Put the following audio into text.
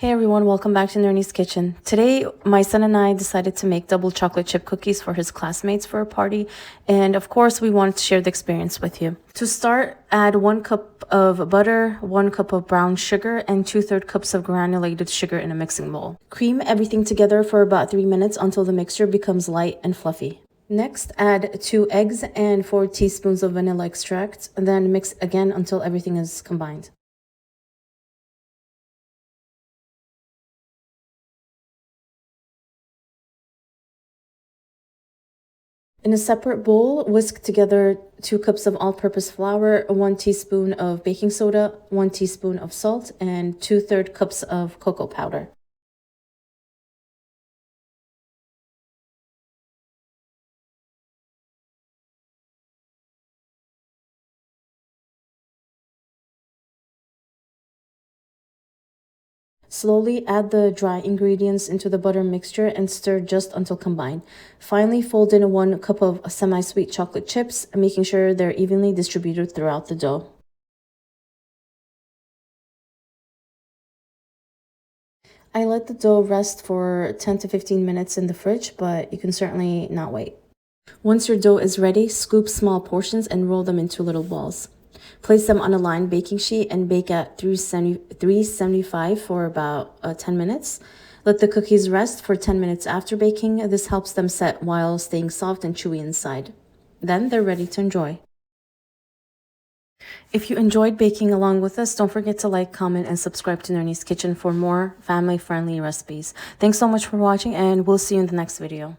Hey everyone, welcome back to Nernie's Kitchen. Today, my son and I decided to make double chocolate chip cookies for his classmates for a party. And of course, we wanted to share the experience with you. To start, add 1 cup of butter, 1 cup of brown sugar, and 2/3 cups of granulated sugar in a mixing bowl. Cream everything together for about 3 minutes until the mixture becomes light and fluffy. Next, add 2 eggs and 4 teaspoons of vanilla extract, and then mix again until everything is combined. In a separate bowl, whisk together 2 cups of all-purpose flour, 1 teaspoon of baking soda, 1 teaspoon of salt, and 2/3 cups of cocoa powder. Slowly add the dry ingredients into the butter mixture and stir just until combined. Finally, fold in 1 cup of semi-sweet chocolate chips, making sure they're evenly distributed throughout the dough. I let the dough rest for 10 to 15 minutes in the fridge, but you can certainly not wait. Once your dough is ready, scoop small portions and roll them into little balls. Place them on a lined baking sheet and bake at 375 for about 10 minutes. Let the cookies rest for 10 minutes after baking. This helps them set while staying soft and chewy inside. Then they're ready to enjoy. If you enjoyed baking along with us, don't forget to like, comment, and subscribe to Nernie's Kitchen for more family-friendly recipes. Thanks so much for watching, and we'll see you in the next video.